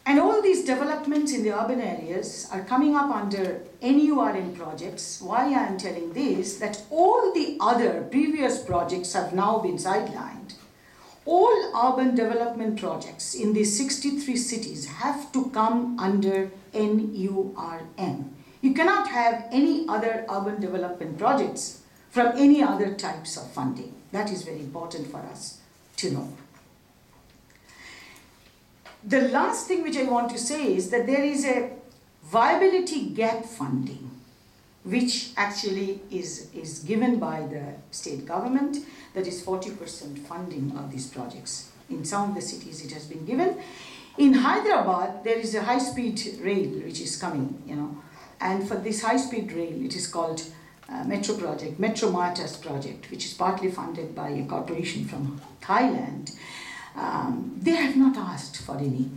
And all these developments in the urban areas are coming up under NURM projects. Why I am telling this, that all the other previous projects have now been sidelined. All urban development projects in these 63 cities have to come under NURM. You cannot have any other urban development projects from any other types of funding. That is very important for us to know. The last thing which I want to say is that there is a viability gap funding which actually is given by the state government, that is 40% funding of these projects. In some of the cities it has been given. In Hyderabad there is a high-speed rail which is coming, and for this high-speed rail it is called Metro project, Metro Martas project, which is partly funded by a corporation from Thailand. They have not asked for any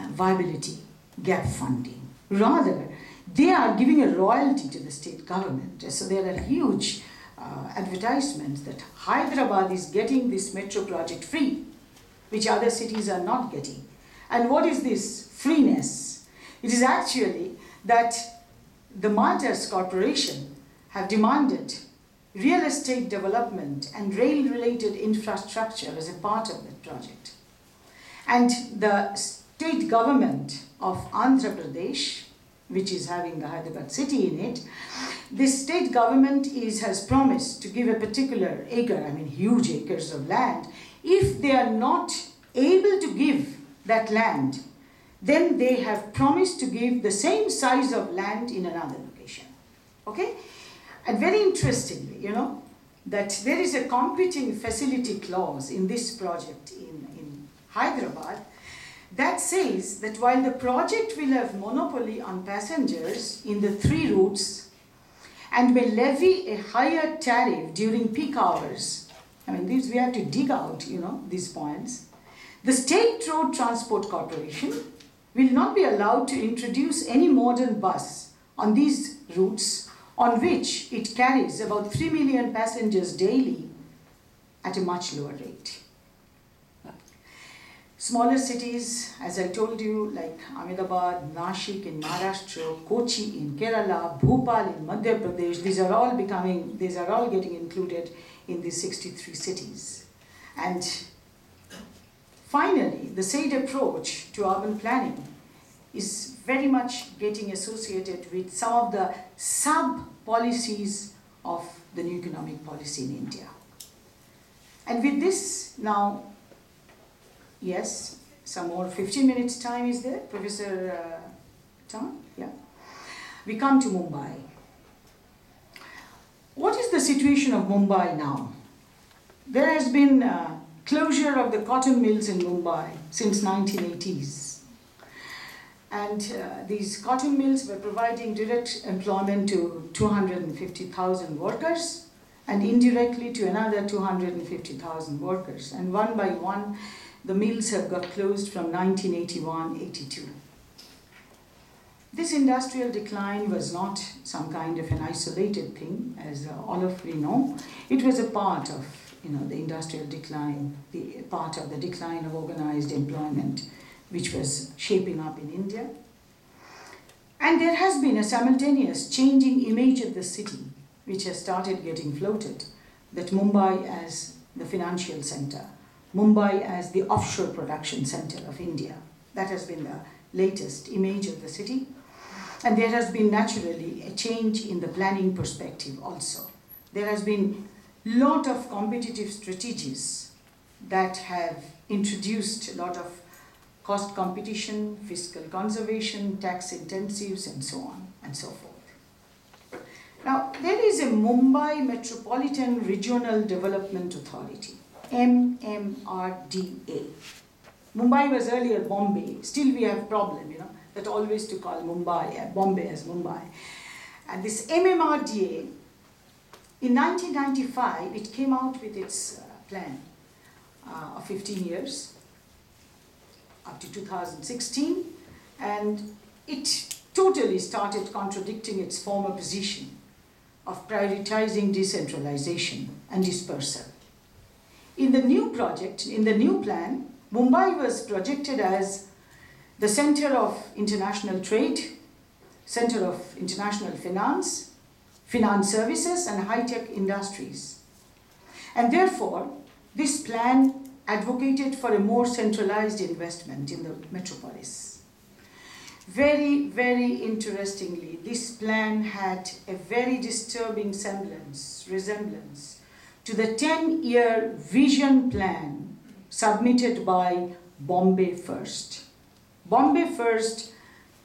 viability gap funding. Rather, they are giving a royalty to the state government. So there are huge advertisements that Hyderabad is getting this metro project free, which other cities are not getting. And what is this freeness? It is actually that the Martas Corporation have demanded real estate development and rail-related infrastructure as a part of that project. And the state government of Andhra Pradesh, which is having the Hyderabad city in it, this state government has promised to give a particular acre, huge acres of land. If they are not able to give that land, then they have promised to give the same size of land in another location. Okay? And very interestingly, that there is a competing facility clause in this project in Hyderabad that says that while the project will have monopoly on passengers in the 3 routes and may levy a higher tariff during peak hours, these we have to dig out, these points, the State Road Transport Corporation will not be allowed to introduce any modern bus on these routes on which it carries about 3 million passengers daily at a much lower rate. Smaller cities, as I told you, like Ahmedabad, Nashik in Maharashtra, Kochi in Kerala, Bhopal in Madhya Pradesh, these are all getting included in these 63 cities. And finally, the SAID approach to urban planning is very much getting associated with some of the sub-policies of the new economic policy in India. And with this now, yes, some more 15 minutes time is there, Professor Tom? Yeah. We come to Mumbai. What is the situation of Mumbai now? There has been closure of the cotton mills in Mumbai since 1980s. And these cotton mills were providing direct employment to 250,000 workers and indirectly to another 250,000 workers. And one by one, the mills have got closed from 1981-82. This industrial decline was not some kind of an isolated thing, as all of we know. It was a part of the industrial decline, the part of the decline of organized employment, which was shaping up in India. And there has been a simultaneous changing image of the city, which has started getting floated, that Mumbai as the financial center, Mumbai as the offshore production center of India. That has been the latest image of the city. And there has been naturally a change in the planning perspective also. There has been a lot of competitive strategies that have introduced a lot of cost competition, fiscal conservation, tax incentives, and so on and so forth. Now, there is a Mumbai Metropolitan Regional Development Authority, MMRDA. Mumbai was earlier Bombay. Still we have problem, that always to call Mumbai, Bombay as Mumbai. And this MMRDA, in 1995, it came out with its plan of 15 years, up to 2016, and it totally started contradicting its former position of prioritizing decentralization and dispersal. In the new project, in the new plan, Mumbai was projected as the center of international trade, center of international finance, finance services, and high-tech industries. And therefore, this plan advocated for a more centralized investment in the metropolis. Very, very interestingly, this plan had a very disturbing resemblance to the 10-year vision plan submitted by Bombay First. Bombay First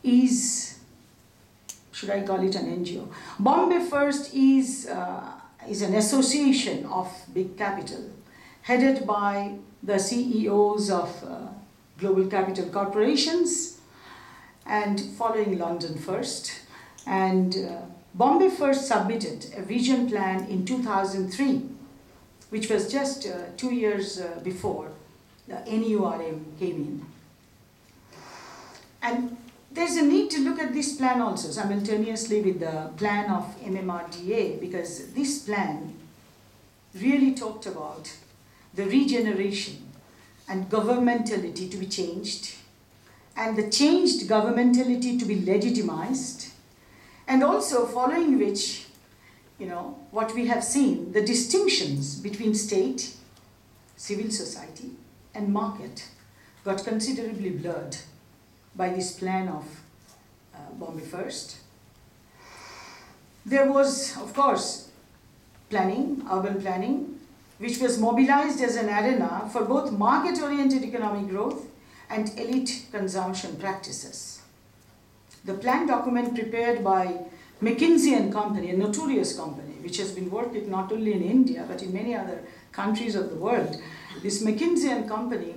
is, should I call it an NGO? Bombay First is an association of big capital headed by the CEOs of global capital corporations and following London First. And Bombay First submitted a vision plan in 2003, which was just 2 years before the NURM came in. And there's a need to look at this plan also simultaneously with the plan of MMRDA, because this plan really talked about the regeneration and governmentality to be changed, and the changed governmentality to be legitimized, and also following which, what we have seen, the distinctions between state, civil society, and market got considerably blurred by this plan of Bombay First. There was, of course, planning, urban planning, which was mobilized as an arena for both market-oriented economic growth and elite consumption practices. The plan document prepared by McKinsey and Company, a notorious company, which has been working not only in India, but in many other countries of the world. This McKinsey and Company,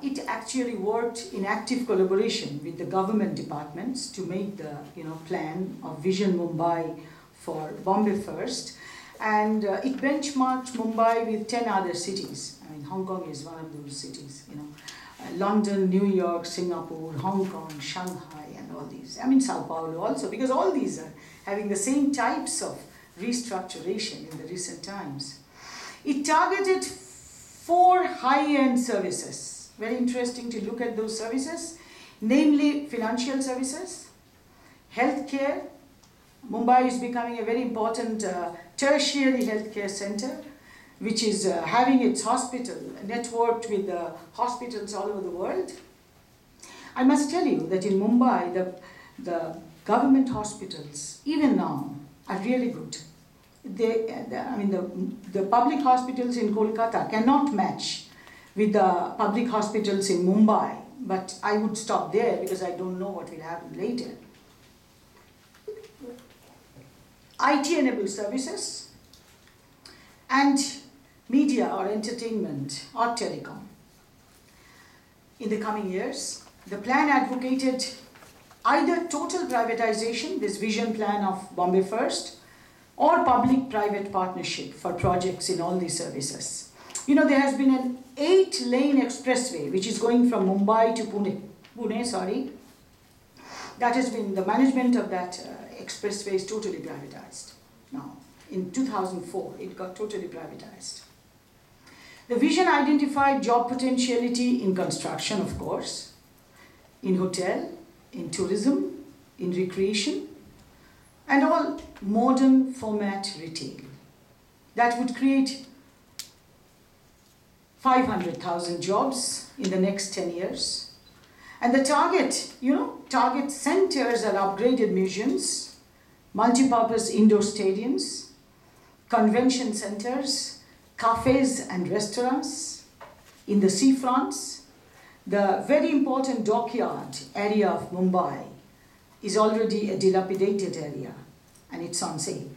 it actually worked in active collaboration with the government departments to make the plan of Vision Mumbai for Bombay First. And it benchmarked Mumbai with 10 other cities. I mean, Hong Kong is one of those cities, London, New York, Singapore, Hong Kong, Shanghai, and all these. I mean, Sao Paulo also, because all these are having the same types of restructuration in the recent times. It targeted 4 high-end services. Very interesting to look at those services, namely financial services, healthcare. Mumbai is becoming a very important tertiary healthcare center, which is having its hospital networked with the hospitals all over the world. I must tell you that in Mumbai, the government hospitals, even now, are really good. The public hospitals in Kolkata cannot match with the public hospitals in Mumbai, but I would stop there because I don't know what will happen later. IT-enabled services and media or entertainment or telecom. In the coming years, the plan advocated either total privatization, this vision plan of Bombay First, or public-private partnership for projects in all these services. There has been an 8-lane expressway which is going from Mumbai to Pune, that has been, the management of that expressway is totally privatized now. In 2004, it got totally privatized. The vision identified job potentiality in construction, of course, in hotel, in tourism, in recreation, and all modern format retail. That would create 500,000 jobs in the next 10 years. And the target, target centers are upgraded museums, multipurpose indoor stadiums, convention centers, cafes and restaurants in the seafronts. The very important dockyard area of Mumbai is already a dilapidated area and it's on sale.